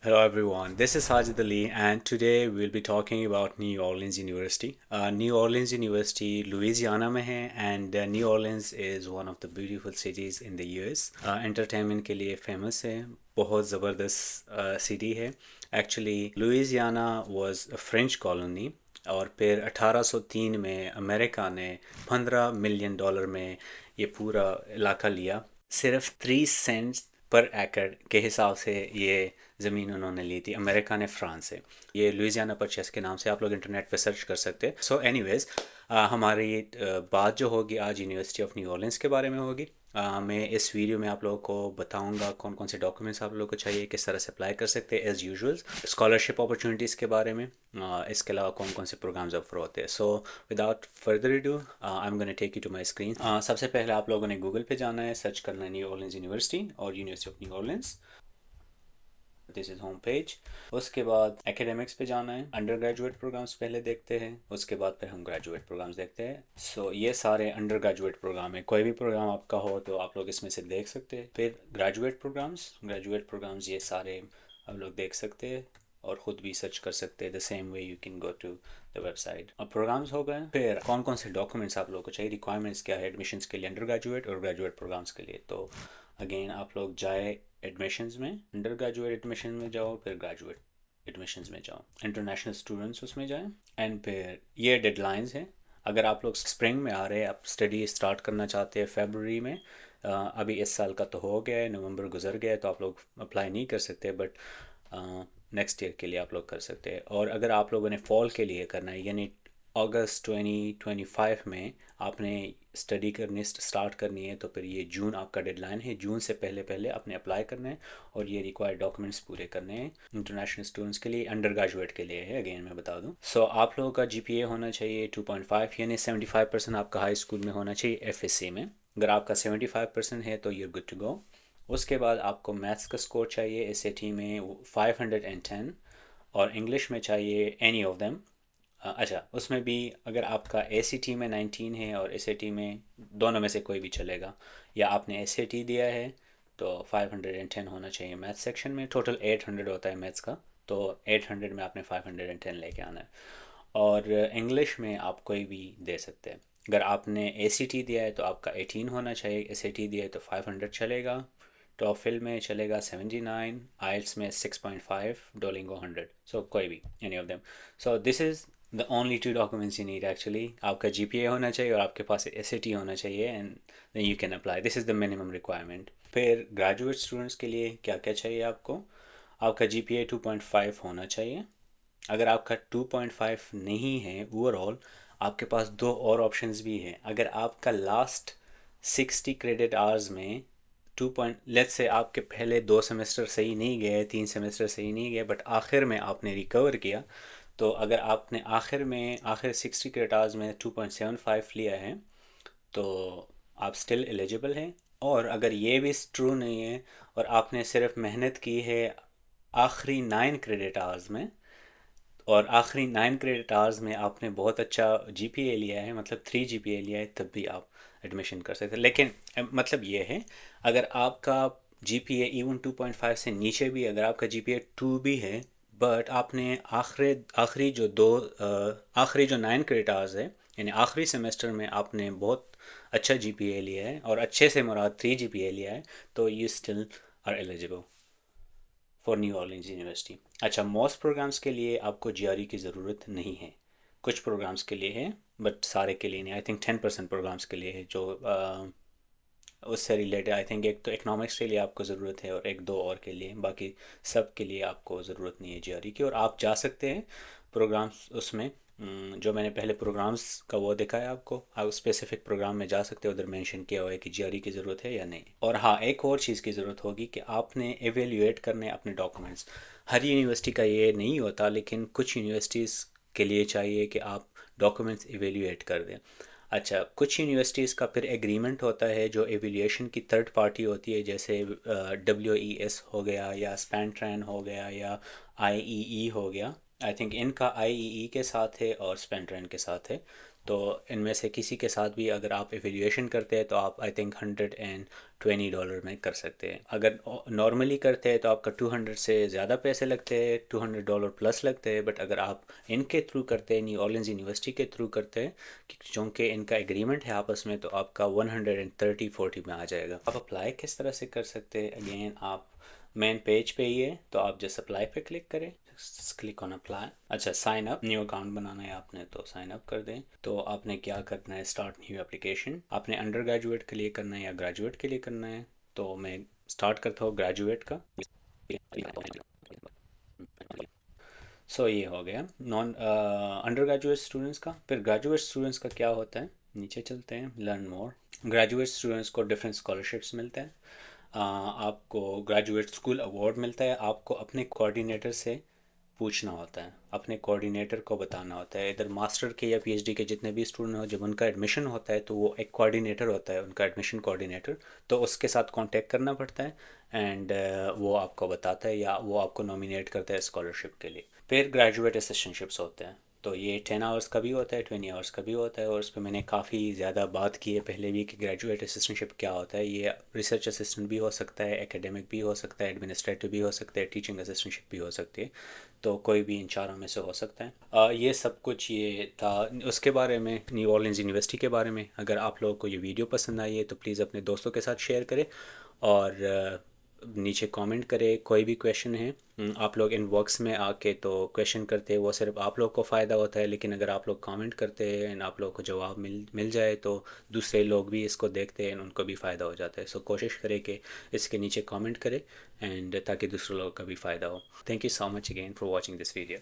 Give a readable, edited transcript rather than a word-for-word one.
Hello everyone, this is Sajid Ali and today we'll be talking about New Orleans University. New Orleans University Louisiana में है and New Orleans is one of the beautiful cities in the US. Entertainment के लिए famous है, बहुत ज़बरदस्त city है. Actually, Louisiana was a French colony और फिर 1803 में अमेरिका ने 15 मिलियन डॉलर में ये पूरा इलाका लिया. सिर्फ 3 सेंट्स पर एकड़ के हिसाब से ये ज़मीन उन्होंने ली थी, अमेरिका ने फ्रांस से. ये लुइसियाना परचेस के नाम से आप लोग इंटरनेट पे सर्च कर सकते हैं. सो एनीवेज, हमारी बात जो होगी आज यूनिवर्सिटी ऑफ न्यू ऑर्लिन्स के बारे में होगी. मैं इस वीडियो में आप लोगों को बताऊंगा कौन कौन से डॉक्यूमेंट्स आप लोगों को चाहिए, किस तरह से अप्लाई कर सकते हैं एज़ यूजुअल, स्कॉलरशिप अपॉर्चुनिटीज़ के बारे में, इसके अलावा कौन कौन से प्रोग्राम्स ऑफर होते हैं. So without further do I am gonna take you to my screen. सबसे पहले आप लोगों ने गूगल पे जाना है, सर्च करना है न्यू ऑर्लिन्स यूनिवर्सिटी और university of new Orleans. This is home page. उसके बाद एकेडमिक्स पे जाना है. अंडर ग्रेजुएट प्रोग्राम्स पहले देखते हैं, उसके बाद फिर हम ग्रेजुएट प्रोग्राम्स देखते हैं. सो ये सारे अंडर ग्रेजुएट प्रोग्राम है. कोई भी प्रोग्राम आपका हो तो आप लोग इसमें से देख सकते हैं. फिर ग्रेजुएट प्रोग्राम्स ये सारे आप लोग देख सकते हैं और ख़ुद भी सर्च कर सकते हैं. The same way you can go to the website. अब प्रोग्राम्स हो गए, फिर कौन कौन से डॉक्यूमेंट्स आप लोगों को चाहिए, रिक्वायरमेंट्स क्या है एडमिशन्स के लिए अंडर ग्रेजुएट और ग्रेजुएट प्रोग्राम्स के लिए. तो अगेन आप लोग जाए एडमिशन्स में, अंडर ग्रेजुएट एडमिशन में जाओ, फिर ग्रेजुएट एडमिशन्स में जाओ, इंटरनेशनल स्टूडेंट्स उसमें जाएं. एंड फिर ये डेडलाइंस हैं. अगर आप लोग स्प्रिंग में आ रहे हैं, आप स्टडी स्टार्ट करना चाहते हैं फरवरी में, अभी इस साल का तो हो गया है, नवंबर गुजर गया है, तो आप लोग अप्लाई नहीं कर सकते, बट नेक्स्ट ईयर के लिए आप लोग कर सकते हैं. और अगर आप लोगों ने फॉल के लिए करना है, यानी अगस्त 2025 में आपने स्टडी करनी स्टार्ट करनी है, तो फिर ये जून आपका डेडलाइन है. जून से पहले पहले आपने अप्लाई करना है और ये रिक्वायर्ड डॉक्यूमेंट्स पूरे करने हैं. इंटरनेशनल स्टूडेंट्स के लिए, अंडर ग्रेजुएट के लिए है, अगेन मैं बता दूं. सो आप लोगों का जीपीए होना चाहिए 2.5, यानी 75% आपका हाई स्कूल में होना चाहिए एफएससी में. अगर आपका 75% है तो यूर गुड टू गो. उसके बाद आपको मैथ्स का स्कोर चाहिए एसएटी में 510 और इंग्लिश में चाहिए एनी ऑफ देम. अच्छा, उसमें भी अगर आपका एसीटी में 19 है और एसएटी में, दोनों में से कोई भी चलेगा, या आपने एसएटी दिया है तो 510 होना चाहिए मैथ्स सेक्शन में. टोटल 800 होता है मैथ्स का, तो 800 में आपने 510 लेके आना है. और इंग्लिश में आप कोई भी दे सकते हैं. अगर आपने एसीटी दिया है तो आपका 18 होना चाहिए, एसएटी दिया है तो 500 चलेगा, टॉफिल में चलेगा 79, आइल्स में 6.5, डोलिंगो 100. सो कोई भी, any of them. So this is the only two documents you need actually. आपका जीपीए होना चाहिए और आपके पास एसएटी होना चाहिए, and then you can apply. This is the minimum requirement. फिर ग्रेजुएट स्टूडेंट्स के लिए क्या क्या चाहिए आपको, आपका जीपीए 2.5 होना चाहिए. अगर आपका 2.5 नहीं है ओवरऑल, आपके पास दो और ऑप्शंस भी हैं. अगर आपका लास्ट 60 क्रेडिट आवर्स में 2 लेट्स से आपके पहले 2 सेमेस्टर सही नहीं गए, 3 सेमेस्टर सही नहीं गए, बट आखिर में आपने रिकवर किया, तो अगर आपने आखिर 60 क्रेडिट आवर्स में 2.75 लिया है तो आप स्टिल एलिजिबल हैं. और अगर ये भी ट्रू नहीं है और आपने सिर्फ मेहनत की है आखिरी 9 क्रेडिट आवर्स में, और आखिरी 9 क्रेडिट आवर्स में आपने बहुत अच्छा जीपीए लिया है, मतलब 3 जीपीए लिया है, तब भी आप एडमिशन कर सकते हैं. लेकिन मतलब ये है, अगर आपका जीपीए इवन 2.5 से नीचे भी, अगर आपका जीपीए 2 भी है, बट आपने आखिरी जो 9 क्रेडिट आवर्स है, यानी आखिरी सेमेस्टर में आपने बहुत अच्छा जीपीए लिया है, और अच्छे से मुराद 3 जीपीए लिया है, तो you still are eligible for New Orleans university. अच्छा, मोस्ट प्रोग्राम्स के लिए आपको जीआरई की ज़रूरत नहीं है. कुछ प्रोग्राम्स के लिए है, बट सारे के लिए नहीं. आई थिंक 10% प्रोग्राम्स के लिए है जो उससे रिलेटेड. आई थिंक एक तो इकनॉमिक्स के लिए आपको ज़रूरत है और एक दो और के लिए, बाकी सब के लिए आपको ज़रूरत नहीं है जीआरई की. और आप जा सकते हैं प्रोग्राम्स उसमें, जो मैंने पहले प्रोग्राम्स का वो दिखाया आपको, आप स्पेसिफिक प्रोग्राम में जा सकते हो, उधर मेंशन किया हुआ है कि जीआरई की ज़रूरत है या नहीं. और हाँ, एक और चीज़ की ज़रूरत होगी कि आपने एवेल्यूएट करने अपने डॉक्यूमेंट्स. हर यूनिवर्सिटी का ये नहीं होता, लेकिन कुछ यूनिवर्सिटीज़ के लिए चाहिए कि आप डॉक्यूमेंट्स एवेल्यूएट कर दें. अच्छा, कुछ यूनिवर्सिटीज़ का फिर एग्रीमेंट होता है जो एवेल्यूएशन की थर्ड पार्टी होती है, जैसे डब्ल्यू हो गया, या स्पेंट्रैन हो गया, या आईईई हो गया. आई थिंक इनका आईईई के साथ है और स्पेंट्रैन के साथ है. तो इनमें से किसी के साथ भी अगर आप एफिलिएशन करते हैं तो आप आई थिंक $120 में कर सकते हैं। अगर नॉर्मली करते हैं तो आपका 200 से ज़्यादा पैसे लगते हैं, $200 प्लस लगते हैं। बट अगर आप इनके थ्रू करते हैं, न्यू ऑर्लिन्स यूनिवर्सिटी के थ्रू करते हैं, चूँकि इनका एग्रीमेंट है आपस में, तो आपका 130-40 में आ जाएगा। आप अप्लाई किस तरह से कर सकते हैं? अगेन आप मेन पेज पे ही है तो आप जस्ट अप्लाई पे क्लिक करें, क्लिक ऑन अप्लाई। अच्छा, साइन अप, न्यू अकाउंट बनाना है आपने तो साइन अप कर दें। तो आपने क्या करना है, स्टार्ट न्यू एप्लीकेशन। आपने अंडर ग्रेजुएट के लिए करना है या ग्रेजुएट के लिए करना है? तो मैं स्टार्ट करता हूँ ग्रेजुएट का। ये हो गया नॉन अंडर ग्रेजुएट स्टूडेंट्स का। फिर ग्रेजुएट स्टूडेंट्स का क्या होता है, नीचे चलते हैं, लर्न मोर। ग्रेजुएट स्टूडेंट्स को डिफरेंट स्कॉलरशिप्स मिलते हैं। आपको ग्रेजुएट स्कूल अवार्ड मिलता है। आपको अपने कोऑर्डिनेटर से पूछना होता है, अपने कोऑर्डिनेटर को बताना होता है। इधर मास्टर के या पीएचडी के जितने भी स्टूडेंट हो, जब उनका एडमिशन होता है तो वो एक कोऑर्डिनेटर होता है, उनका एडमिशन कोऑर्डिनेटर, तो उसके साथ कांटेक्ट करना पड़ता है। एंड वो आपको बताता है या वो आपको नॉमिनेट करता है स्कॉलरशिप के लिए। फिर ग्रेजुएट असिस्टेंटशिप्स होते हैं, तो ये 10 आवर्स का भी होता है, 20 आवर्स का भी होता है। और उस पर मैंने काफ़ी ज़्यादा बात की है पहले भी कि ग्रेजुएट असिस्टेंटशिप क्या होता है। ये रिसर्च असिस्टेंट भी हो सकता है, एकेडमिक भी हो सकता है, एडमिनिस्ट्रेटिव भी हो सकता है, टीचिंग असिस्टेंटशिप भी हो सकती है। तो कोई भी इन चारों में से हो सकता है। ये सब कुछ ये था उसके बारे में, न्यू ऑर्लिन्स यूनिवर्सिटी के बारे में। अगर आप लोगों को ये वीडियो पसंद आई है तो प्लीज़ अपने दोस्तों के साथ शेयर करें और नीचे कमेंट करें। कोई भी क्वेश्चन है, आप लोग इनबॉक्स में आके तो क्वेश्चन करते हैं, वो सिर्फ आप लोग को फ़ायदा होता है। लेकिन अगर आप लोग कमेंट करते हैं एंड आप लोग को जवाब मिल जाए तो दूसरे लोग भी इसको देखते हैं, उनको भी फ़ायदा हो जाता है। कोशिश करें कि इसके नीचे कमेंट करें एंड ताकि दूसरे लोगों का भी फ़ायदा हो। Thank you so much again for watching this video.